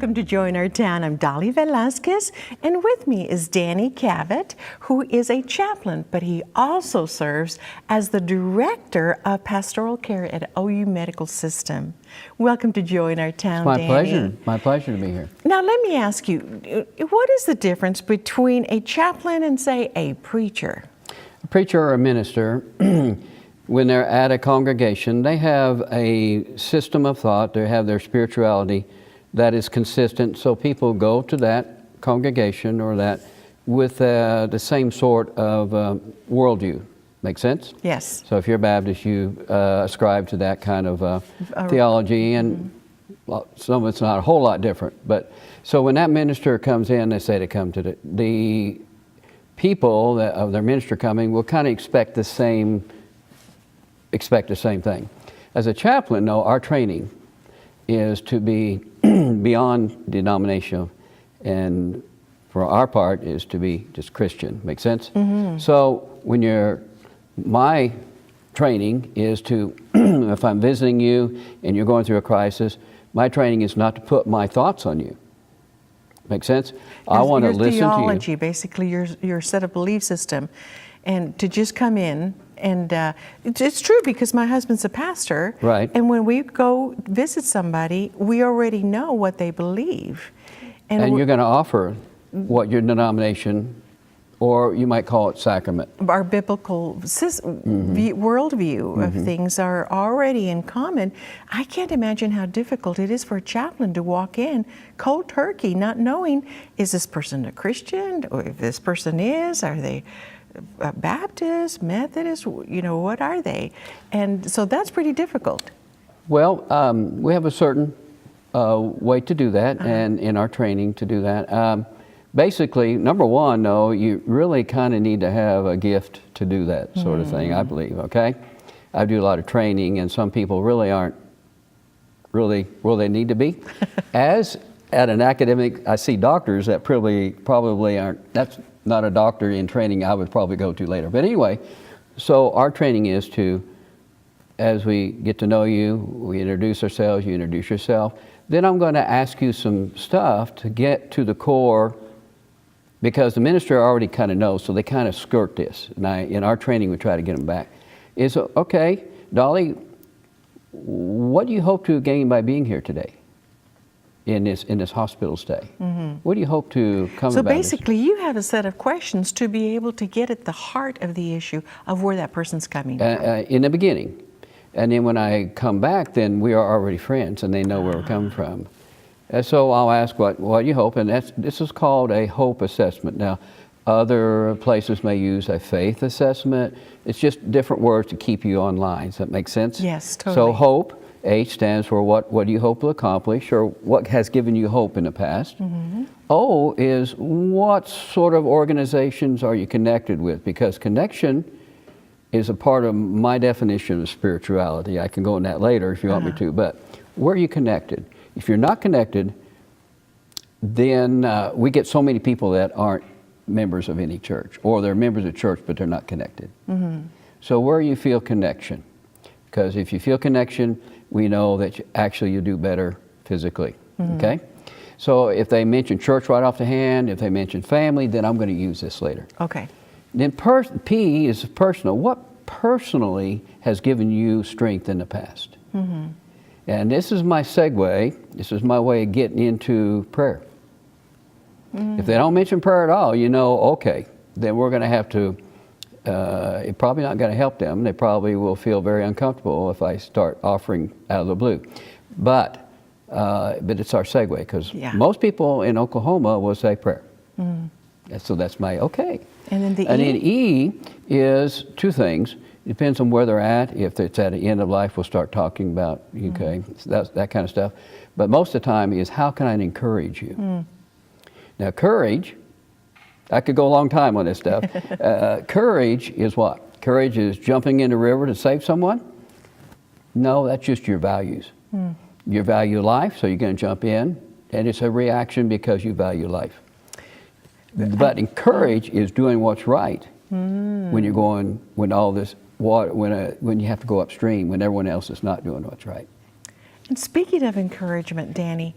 Welcome to Join Our Town. I'm Dolly Velasquez, and with me is Danny Cavett, who is a chaplain, but he also serves as the Director of Pastoral Care at OU Medical System. Welcome to Join Our Town, It's my Danny. pleasure. My pleasure to be here. Now, let me ask you, what is the difference between a chaplain and, say, a preacher? A preacher or a minister, when they're at a congregation, they have a system of thought, they have their spirituality that is consistent, so people go to that congregation or that with the same sort of worldview. Make sense? Yes. So if you're Baptist, you ascribe to that kind of theology, and well, some of it's not a whole lot different. But so when that minister comes in, they say to come to the people of their minister coming will kind of expect the same thing. As a chaplain, no, our training is to be beyond denominational, and for our part is to be just Christian. Make sense? Mm-hmm. So my training is to, if I'm visiting you and you're going through a crisis, my training is not to put my thoughts on you. Make sense? I want to listen theology, to you. basically your set of belief system, and to just come in. And it's true, because my husband's a pastor. Right. And when we go visit somebody, we already know what they believe. And you're going to offer what your denomination, or you might call it sacrament. Our biblical worldview of things are already in common. I can't imagine how difficult it is for a chaplain to walk in cold turkey, not knowing, is this person a Christian? Or if this person is, are they Baptist, Methodist, what are they? And so that's pretty difficult. Well, we have a certain way to do that, and in our training to do that. Basically, number one, though, you really kind of need to have a gift to do that sort of thing, I believe, okay? I do a lot of training, and some people really aren't really where they need to be. As at an academic, I see doctors that probably aren't, that's not a doctor in training I would probably go to later. But anyway, so our training is to, as we get to know you, we introduce ourselves, you introduce yourself, then I'm going to ask you some stuff to get to the core, because the minister already kind of knows, so they kind of skirt this. And in our training, we try to get them back. Is, okay, Dolly, what do you hope to gain by being here today? In this hospital stay. What do you hope to come about? So basically, you have a set of questions to be able to get at the heart of the issue of where that person's coming from. In the beginning. And then when I come back, then we are already friends and they know where we're coming from. And so I'll ask what you hope, and this is called a hope assessment. Now, other places may use a faith assessment. It's just different words to keep you online. Does that make sense? Yes, totally. So hope, H stands for what do you hope to accomplish, or what has given you hope in the past. O is what sort of organizations are you connected with, because connection is a part of my definition of spirituality. I can go in that later if you want me to, but where are you connected? If you're not connected, then we get so many people that aren't members of any church, or they're members of church but they're not connected. So where you feel connection, because if you feel connection, we know that you do better physically, okay? So if they mention church right off the hand, if they mention family, then I'm going to use this later. Okay. Then P is personal. What personally has given you strength in the past? And this is my segue. This is my way of getting into prayer. If they don't mention prayer at all, okay, then we're going to have to, it's probably not going to help them. They probably will feel very uncomfortable if I start offering out of the blue. But it's our segue, because most people in Oklahoma will say prayer. So that's my okay. And then E is two things. Depends on where they're at. If it's at the end of life, we'll start talking about, okay, that kind of stuff. But most of the time is, how can I encourage you? Now, courage, I could go a long time on this stuff. Courage is what? Courage is jumping in the river to save someone? No, that's just your values. You value life, so you're going to jump in, and it's a reaction because you value life. But courage is doing what's right when you're going, when all this water, when you have to go upstream, when everyone else is not doing what's right. And speaking of encouragement, Danny,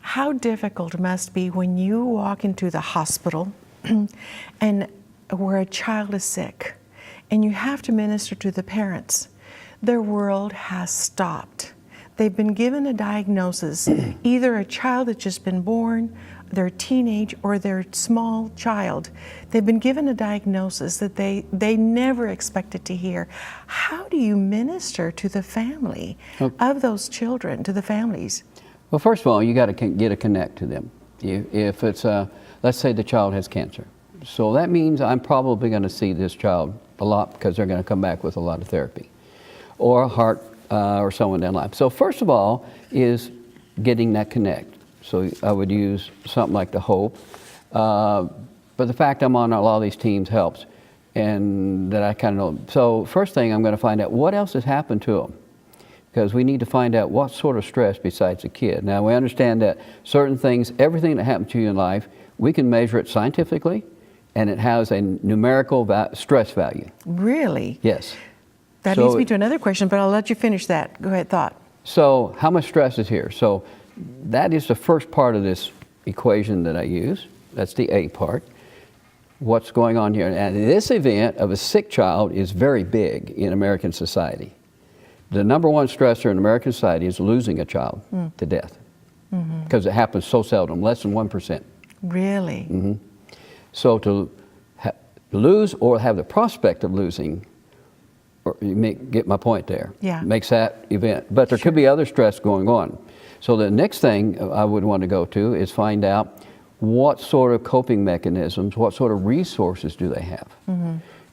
how difficult it must be when you walk into the hospital and where a child is sick and you have to minister to the parents. Their world has stopped. They've been given a diagnosis, either a child that's just been born, their teenage, or their small child. They've been given a diagnosis that they never expected to hear. How do you minister to the family of those children, to the families? Well, first of all, you got to get a connect to them. If it's, let's say the child has cancer. So that means I'm probably going to see this child a lot because they're going to come back with a lot of therapy. Or a heart or someone down the line. So first of all is getting that connect. So I would use something like the Hope. But the fact I'm on a lot of these teams helps. And that I kind of know. So first thing, I'm going to find out what else has happened to them. Because we need to find out what sort of stress besides a kid. Now we understand that certain things, everything that happens to you in life, we can measure it scientifically, and it has a numerical stress value. Really? Yes. That leads me to another question, but I'll let you finish that. Go ahead, thought. So how much stress is here? So that is the first part of this equation that I use. That's the A part. What's going on here? And this event of a sick child is very big in American society. The number one stressor in American society is losing a child to death. Because it happens so seldom, less than 1%. Really? So to lose or have the prospect of losing, or get my point there, makes that event. But there could be other stress going on. So the next thing I would want to go to is find out what sort of coping mechanisms, what sort of resources do they have.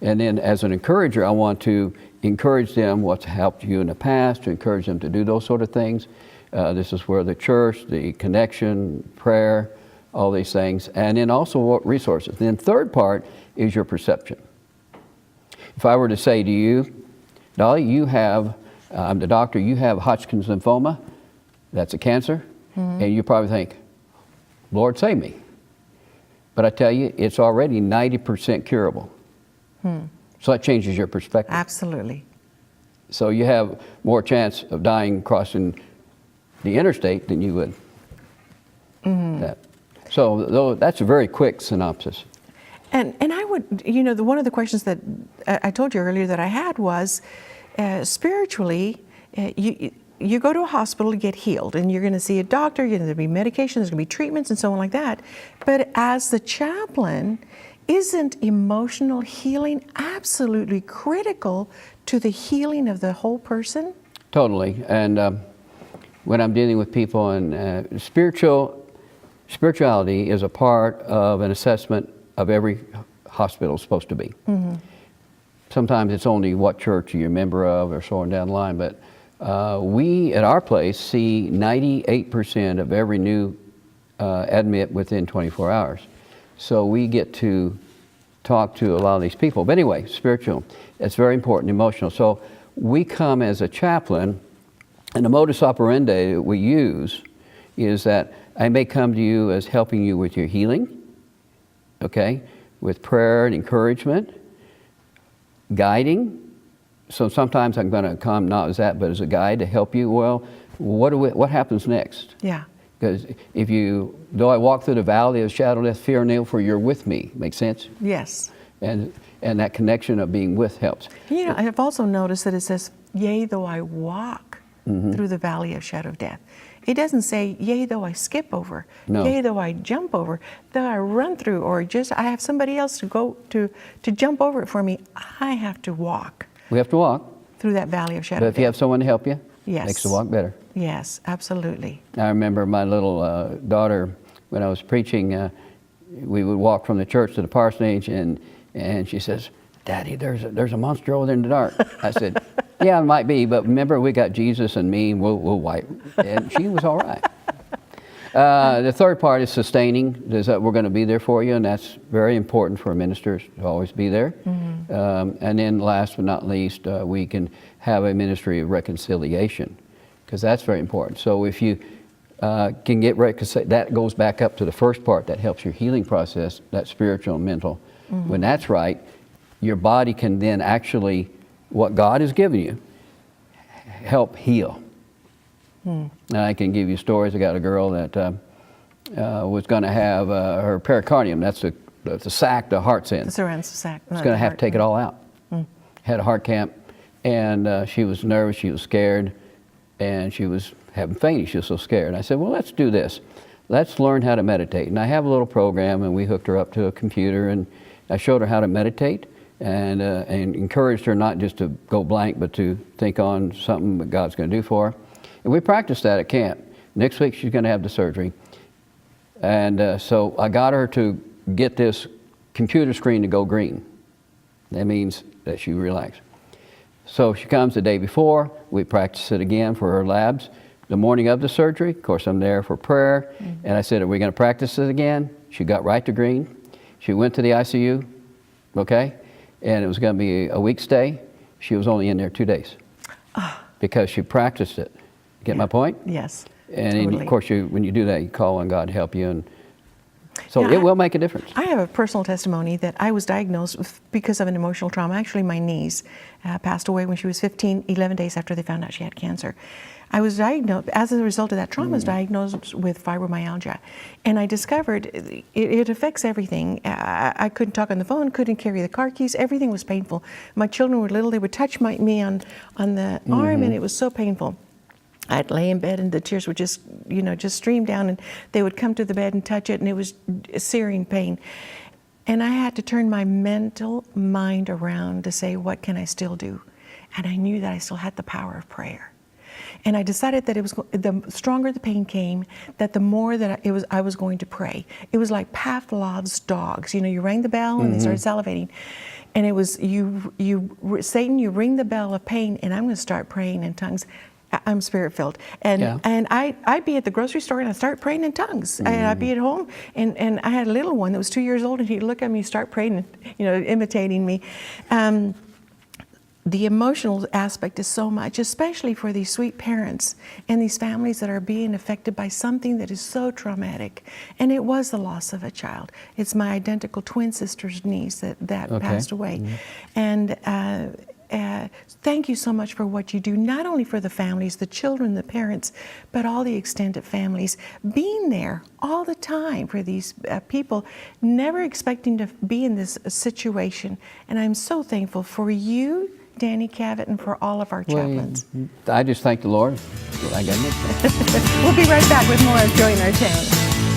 And then as an encourager, I want to encourage them what's helped you in the past, to encourage them to do those sort of things. This is where the church, the connection, prayer, all these things, and then also what resources. And then third part is your perception. If I were to say to you, Dolly, you have, I'm the doctor, you have Hodgkin's lymphoma, that's a cancer, and you probably think, Lord, save me. But I tell you, it's already 90% curable. So that changes your perspective. Absolutely. So you have more chance of dying crossing the interstate than you would. That. So that's a very quick synopsis. And I would, you know, one of the questions that I told you earlier that I had was, spiritually, you go to a hospital to get healed, and you're going to see a doctor, there's going to be medication, there's going to be treatments and so on like that. But as the chaplain, isn't emotional healing absolutely critical to the healing of the whole person? Totally. And when I'm dealing with people, and spirituality is a part of an assessment of every hospital is supposed to be. Sometimes it's only what church you're a member of or so on down the line, but we at our place see 98% of every new admit within 24 hours. So we get to talk to a lot of these people. But anyway, spiritual, it's very important, emotional. So we come as a chaplain, and the modus operandi that we use is that I may come to you as helping you with your healing, okay, with prayer and encouragement, guiding. So sometimes I'm going to come not as that, but as a guide to help you. Well, what happens next? Yeah. Because though I walk through the valley of the shadow of death, fear no, for you're with me. Make sense? Yes. And that connection of being with helps. You know, I've also noticed that it says, yea, though I walk through the valley of shadow of death. It doesn't say, yea, though I skip over, yea, though I jump over, though I run through, or just I have somebody else to go to jump over it for me. I have to walk. We have to walk through that valley of shadow of death. But if you have someone to help you, yes, makes the walk better. Yes, absolutely. I remember my little daughter, when I was preaching, we would walk from the church to the parsonage, and she says, Daddy, there's a monster over there in the dark. I said, yeah, it might be, but remember, we got Jesus and me, and we'll wipe. And she was all right. The third part is sustaining, is that we're going to be there for you, and that's very important for ministers to always be there. And then last but not least, we can have a ministry of reconciliation, because that's very important. So if you can get reconciled, that goes back up to the first part, that helps your healing process, that spiritual and mental. When that's right, your body can then actually, what God has given you, help heal. And I can give you stories. I got a girl that was going to have her pericardium. That's the sac the heart's in. The surrounds the sac. Was going to have to take it all out. Had a heart camp, and she was nervous. She was scared, and she was having fainting. She was so scared. And I said, well, let's do this. Let's learn how to meditate. And I have a little program, and we hooked her up to a computer, and I showed her how to meditate, and encouraged her not just to go blank, but to think on something that God's going to do for her. And we practiced that at camp. Next week, she's going to have the surgery. And so I got her to get this computer screen to go green. That means that she relaxed. So she comes the day before. We practice it again for her labs. The morning of the surgery, of course, I'm there for prayer. And I said, are we going to practice it again? She got right to green. She went to the ICU, okay? And it was going to be a week stay. She was only in there 2 days because she practiced it. Get my point? Yes. And totally. of course, when you do that, you call on God to help you. And so it will make a difference. I have a personal testimony that I was diagnosed because of an emotional trauma. Actually, my niece passed away when she was 15, 11 days after they found out she had cancer. I was diagnosed, as a result of that trauma, I was diagnosed with fibromyalgia. And I discovered it affects everything. I couldn't talk on the phone, couldn't carry the car keys, everything was painful. My children were little, they would touch me on the arm, and it was so painful. I'd lay in bed and the tears would just stream down, and they would come to the bed and touch it, and it was searing pain. And I had to turn my mental mind around to say, what can I still do? And I knew that I still had the power of prayer. And I decided that the stronger the pain came, that the more that I was going to pray. It was like Pavlov's dogs. You rang the bell and they started salivating. And it was, Satan, you ring the bell of pain, and I'm going to start praying in tongues. I'm spirit-filled. And I'd be at the grocery store and I'd start praying in tongues. And I'd be at home, and I had a little one that was 2 years old, and he'd look at me, start praying, imitating me. The emotional aspect is so much, especially for these sweet parents and these families that are being affected by something that is so traumatic. And it was the loss of a child. It's my identical twin sister's niece that passed away. And thank you so much for what you do, not only for the families, the children, the parents, but all the extended families, being there all the time for these people, never expecting to be in this situation. And I'm so thankful for you, Danny Cavett, and for all of our chaplains. I just thank the Lord. We'll be right back with more of Joy in Our Town.